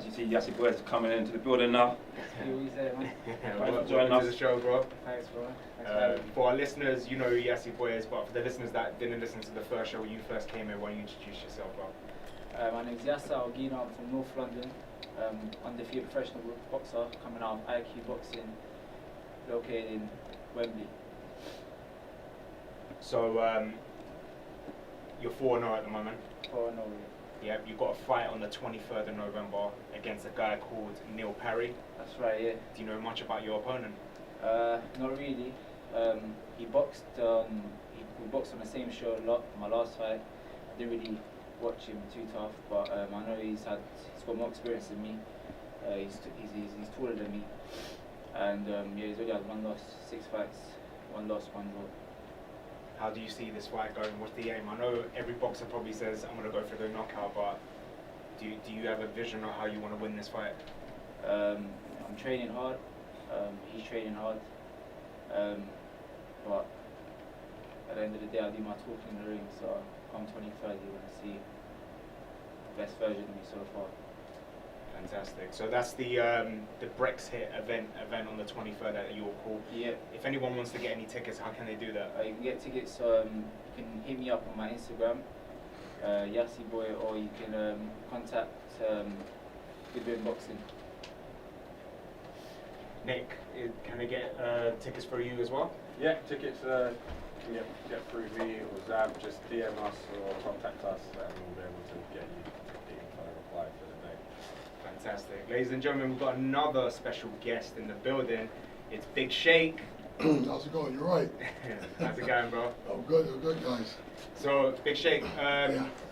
you see Yasii boys coming into the building now. Thanks for joining us. To the show, bro. Thanks, bro. For our listeners, you know who Yasii boy is, but for the listeners that didn't listen to the first show when you first came in, why don't you introduce yourself, bro? My name's Yasii. I'm from North London. Undefeated professional boxer coming out of IQboxing, located in Wembley. So, you're 4-0 at the moment. 4-0. Yeah, you've got a fight on the 23rd of November against a guy called Neil Parry. That's right, yeah. Do you know much about your opponent? Not really. We boxed on the same show a lot. My last fight, I didn't really watch him too tough, but I know he's got more experience than me. He's taller than me, and yeah, he's already had 1 loss, 6 fights, 1 loss, 1 draw. How do you see this fight going? What's the aim? I know every boxer probably says, I'm going to go for the knockout, but do you have a vision of how you want to win this fight? I'm training hard. He's training hard. But at the end of the day, I do my talking in the ring, so come 23rd, you want to see the best version of me so far. Fantastic. So that's the Brex-Hit event on the 23rd at York Hall. Yeah. If anyone wants to get any tickets, how can they do that? You can get tickets. You can hit me up on my Instagram, Yasii Boy, or you can contact Good Boxing. Nick, can they get tickets for you as well? Yeah, tickets can get through me or Zab. Just DM us or contact us, and we'll be able to get you the info and reply for the day. Fantastic. Ladies and gentlemen, we've got another special guest in the building. It's Bigshake. How's it going? You right? How's it going, bro? I'm good, guys. So, Bigshake,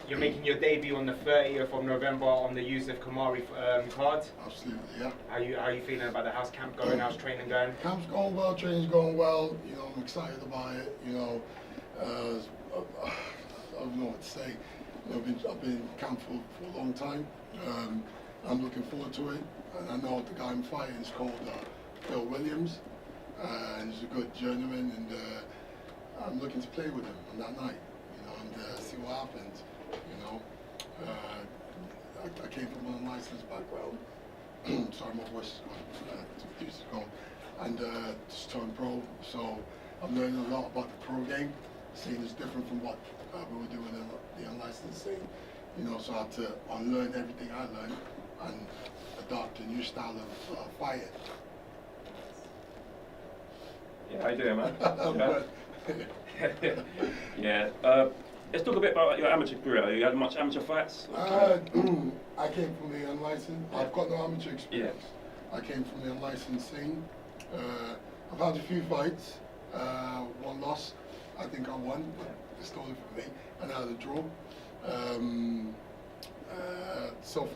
you're making your debut on the 30th of November on the Yusuf Kamari card. Absolutely, yeah. How are you feeling about the house camp going? How's training going? Camp's going well, training's going well. You know, I'm excited about it. You know, I don't know what to say. You know, I've been in camp for a long time. I'm looking forward to it. And I know the guy I'm fighting is called Phil Williams. And he's a good journeyman, and I'm looking to play with him on that night, you know, and see what happens. You know, I came from an unlicensed background. Sorry, my voice is gone. And just turned pro, so I'm learning a lot about the pro game. Scene is different from what we were doing in the unlicensed scene. You know, so I had to unlearn everything I learned and adopt a new style of fighting. Yeah, how you doing, man? Yeah. Yeah. Let's talk a bit about your amateur career. You had much amateur fights? I came from the unlicensed. I've got no amateur experience. Yeah. I came from the unlicensed scene. I've had a few fights. 1 loss. I think I won. It's totally for me. And I had a draw. So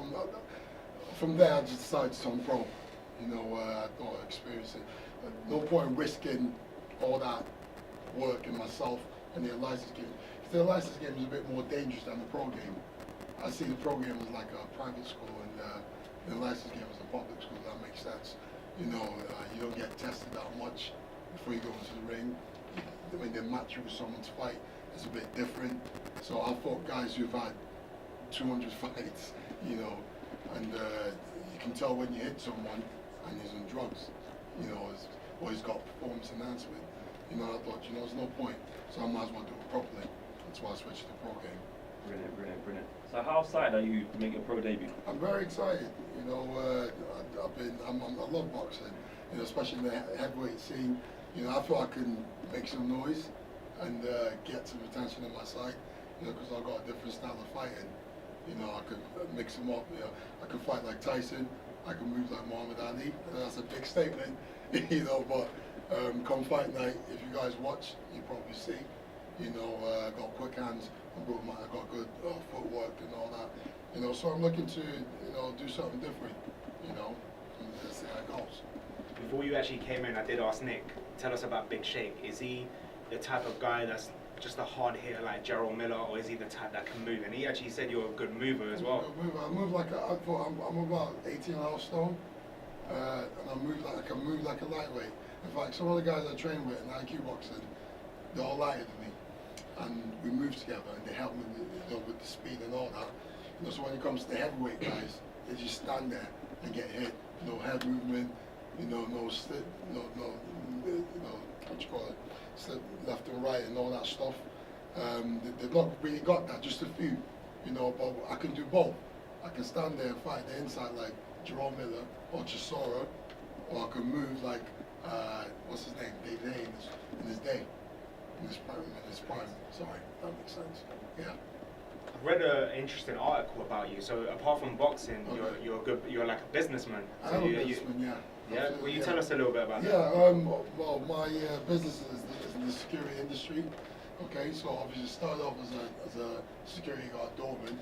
from there, I just decided to turn pro. You know, I thought I'd experience it. No point risking all that work in myself in the license game. Because the license game is a bit more dangerous than the pro game. I see the pro game as like a private school, and the license game is a public school. That makes sense. You know, you don't get tested that much before you go into the ring. When they match you with someone's fight, it's a bit different. So I fought guys who've had 200 fights, you know, and you can tell when you hit someone and he's on drugs. You know, or he's got performance enhancement. You know, I thought, you know, there's no point, so I might as well do it properly. That's why I switched to the pro game. Brilliant. So how excited are you to make your pro debut? I'm very excited. You know, I love boxing. You know, especially in the heavyweight scene. You know, I thought I could make some noise and get some attention on my side. You know, because I've got a different style of fighting. You know, I could mix them up. You know, I could fight like Tyson. I can move like Muhammad Ali, and that's a big statement, you know, but come fight night, if you guys watch, you probably see, you know, I got quick hands, I got good footwork and all that, you know, so I'm looking to, you know, do something different, you know, and see how it goes. Before you actually came in, I did ask Nick, tell us about Bigshake. Is he the type of guy that's just a hard hitter like Gerald Miller, or is he the type that can move? And he actually said you're a good mover as well. I move like I'm about 18.5 stone, and I can move like a lightweight. In fact, some of the guys I train with in IQboxing, they're all lighter than me, and we move together, and they help me with the speed and all that. You know, so when it comes to the heavyweight guys, they just stand there and get hit. No head movement, no slip, what you call it, slip left and right and all that stuff. They've not really got that, just a few, but I can do both. I can stand there and fight the inside like Jerome Miller or Chisora, or I can move like, what's his name, David Haynes in his day, in his prime. Sorry, that makes sense. Yeah. I read an interesting article about you. So apart from boxing, Okay. you're like a businessman. I So am a businessman, yeah. Yeah. Absolutely, Will you yeah. tell us a little bit about that? Yeah, well, my business is in the security industry. Okay, so obviously started off as a security guard doorman,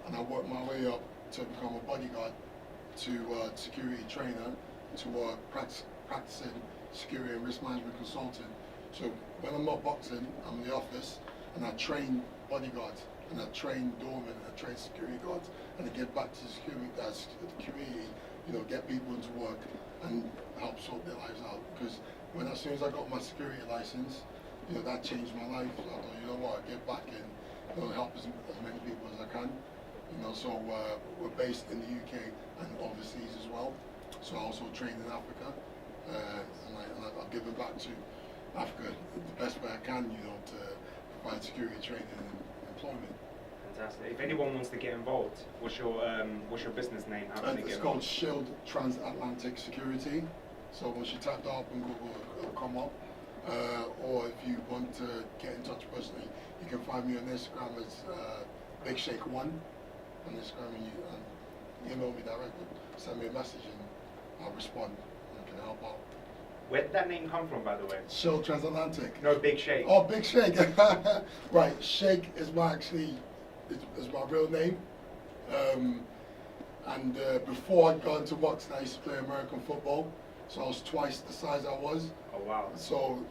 and I worked my way up to become a bodyguard, to security trainer, to practicing security and risk management consultant. So when I'm not boxing, I'm in the office, and I train bodyguards, and I train doormen, and I train security guards, and I get back to the community, get people into work and help sort their lives out. Because as soon as I got my security license, that changed my life. So I thought, you know what, get back and help as many people as I can. So we're based in the UK and overseas as well. So I also train in Africa, and I've given back to Africa the best way I can, to provide security training and employment. Fantastic. If anyone wants to get involved, what's your business name? How can they get It's involved? called Shield Transatlantic Security. So once you tap that up on Google, it'll come up. Or if you want to get in touch personally, you can find me on Instagram as Bigshake1 on Instagram, and email me directly. Send me a message and I'll respond and can help out. Where did that name come from, by the way? Shield Transatlantic. No, Bigshake. Oh, Bigshake. Right, Shake is my real name. And before I got into boxing, I used to play American football. So I was twice the size I was. Oh wow. So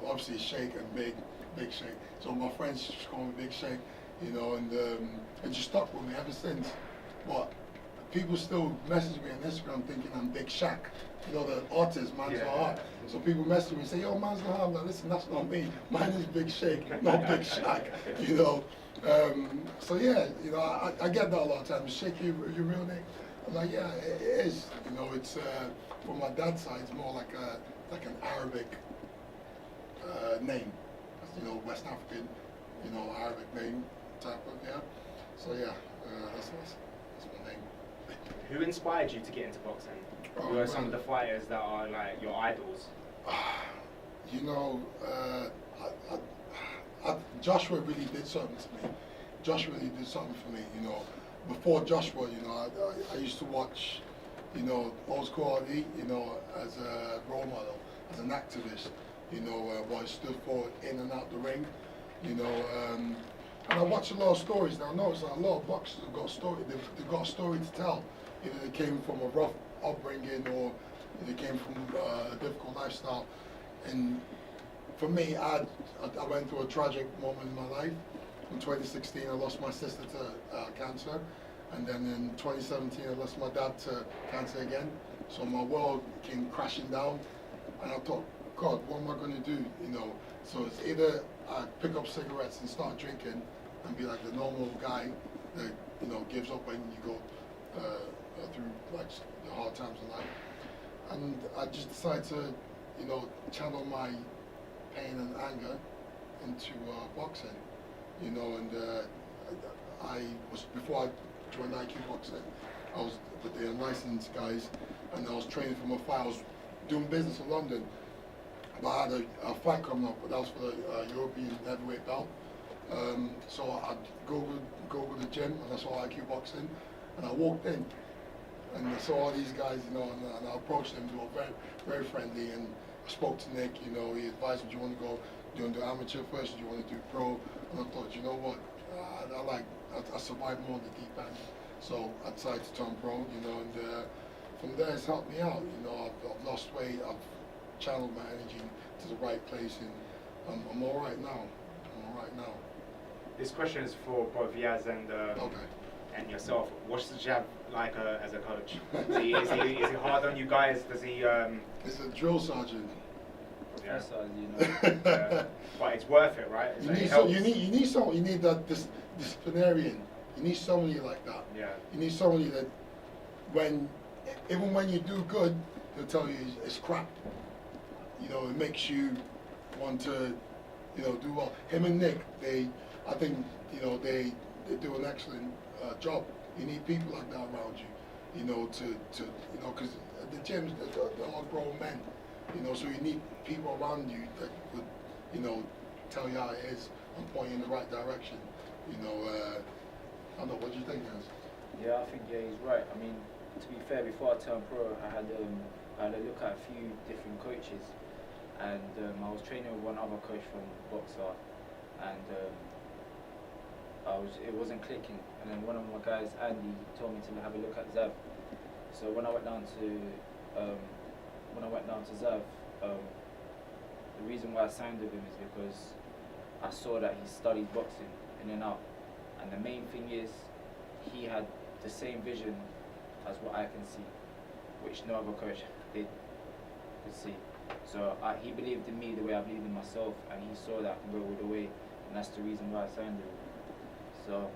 obviously Shake and Big Shake. So my friends just call me Big Shake, and it just stuck with me ever since. But people still message me on Instagram thinking I'm Big Shaq. The artist, man's Yeah. art. So people message me and say, yo, man's not I'm like, listen, that's not me. Mine is Big Shake, not Big Shaq. So yeah, I get that a lot of times. Shake, your real name? I'm like, yeah, it is. It's from my dad's side, it's more like an Arabic name. West African, Arabic name type of, yeah. So yeah, that's my name. Who inspired you to get into boxing? Who are some of the fighters that are like your idols? Joshua really did something to me. Joshua really did something for me. Before Joshua, I used to watch, old school Ali, as a role model, as an activist, where I stood for in and out the ring, and I watch a lot of stories. Now I notice that a lot of boxers have got they've got a story to tell. Either they came from a rough upbringing or they came from a difficult lifestyle. And for me, I went through a tragic moment in my life. In 2016, I lost my sister to cancer. And then in 2017, I lost my dad to cancer again. So my world came crashing down. And I thought, God, what am I going to do? So it's either I pick up cigarettes and start drinking and be like the normal guy that, gives up when you go through like the hard times in life. And I just decided to, channel my pain and anger into boxing, and I was, before I joined IQboxing, I was with the unlicensed guys, and I was training for my fight. I was doing business in London, but I had a fight coming up, but that was for the European heavyweight belt. So I'd go to the gym, and I saw IQboxing, and I walked in, and I saw all these guys, and I approached them. They were very, very friendly, and I spoke to Nick. He advised me, do you want to go, do you want to do amateur first, or do you want to do pro? And I thought, you know what, I survived more in the deep end, so I decided to turn pro. And from there it's helped me out. I've lost weight, I've channeled my energy to the right place, and I'm all right now. This question is for both Yaz and yourself. What's the jab like as a coach? Is he hard on you guys? Does he? He's a drill sergeant. Yeah. That's But it's worth it, right? You need that disciplinarian. You need somebody like that. Yeah. You need somebody that, even when you do good, they'll tell you it's crap. You know, it makes you want to, you know, do well. Him and Nick, I think, you know, they do an excellent job. You need people like that around you, you know, you know, because the gyms, they're all grown men, you know, so you need people around you that would, you know, tell you how it is and point you in the right direction. You know, I don't know, what do you think, guys? Yeah, I think he's right. I mean, to be fair, before I turned pro, I had a look at a few different coaches, and I was training with one other coach from Boxer, and it wasn't clicking. And then one of my guys, Andy, told me to have a look at Zav. So when I went down to Zav, the reason why I signed with him is because I saw that he studied boxing in and out, and the main thing is he had the same vision as what I can see, which no other coach could see. So he believed in me the way I believed in myself, and he saw that I can go all the way, and that's the reason why I signed him. So,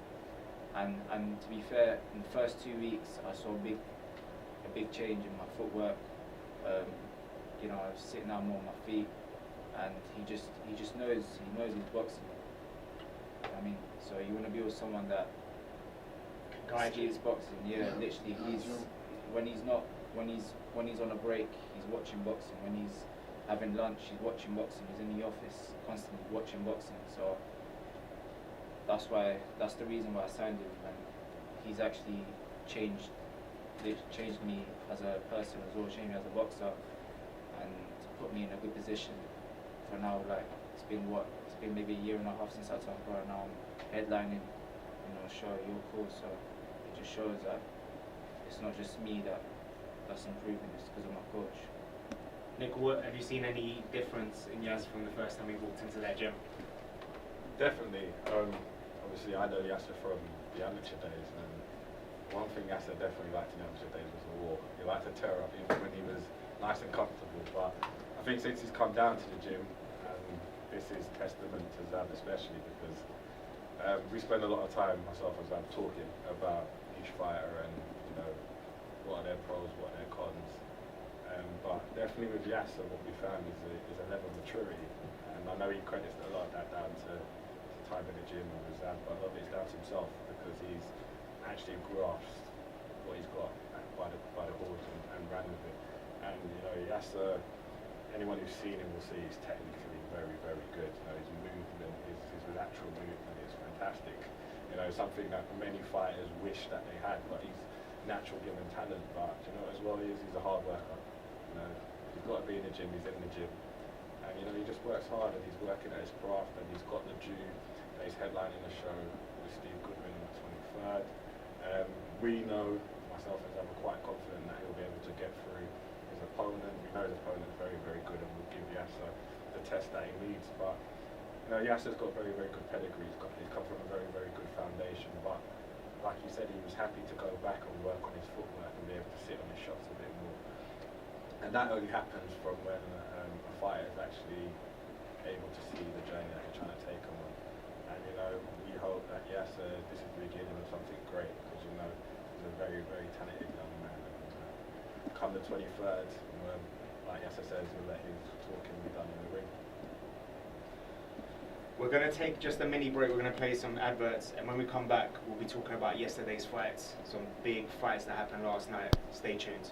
and to be fair, in the first 2 weeks I saw a big change in my footwork. You know, I was sitting down more on my feet, and he just knows his boxing. I mean, so you want to be with someone that skills boxing. Yeah, literally, when he's on a break, he's watching boxing. When he's having lunch, he's watching boxing. He's in the office constantly watching boxing. So that's the reason why I signed him, and he's actually changed me as a person as well, changed me as a boxer, and put me in a good position for now. Like, it's been maybe a year and a half since I turned pro, and now I'm headlining, you know, a show at your course. So it just shows that it's not just me that's improving, it's because of my coach. Nick, have you seen any difference in Yas from the first time he walked into that gym? Definitely. Obviously, I know Yasser from the amateur days, and one thing Yasser definitely liked in the amateur days was the war. He liked to tear up even when he was nice and comfortable. But I think since he's come down to the gym, this is testament to Zav especially, because we spend a lot of time, myself and Zav, talking about each fighter and, you know, what are their pros, what are their cons. But definitely with Yasser, what we found is a level of maturity, and I know he credits a lot of that down to time in the gym with Zav, but a lot of it's down to himself, because he's actually grasped what he's got by the horse and ran with it. And, you know, Yasser, anyone who's seen him will see he's technically very, very good. You know, his movement, his lateral movement is fantastic. You know, something that many fighters wish that they had, but he's natural given talent. But, you know, as well, he's a hard worker. You know, he's got to be in the gym, he's in the gym. And, you know, he just works hard, and he's working at his craft, and he's got the due that he's headlining the show with Steve Goodwin on the 23rd. We know, myself and Zav, are quite confident that he'll be able to get through his opponent. We know his opponent's very, very good, and will give Yasser the test that he needs. But, you know, Yasser's got very, very good pedigree. He's come from a very, very good foundation. But, like you said, he was happy to go back and work on his footwork and be able to sit on his shots a bit more. And that only happens from when a fighter is actually able to see the journey that you're trying to take him on. And, you know, we hope that Yasser, this is the beginning of something great, because, you know, he's a very, very talented young man. And, come the 23rd, like Yasser says, he'll let his talking be done in the ring. We're going to take just a mini break. We're going to play some adverts, and when we come back, we'll be talking about yesterday's fights, some big fights that happened last night. Stay tuned.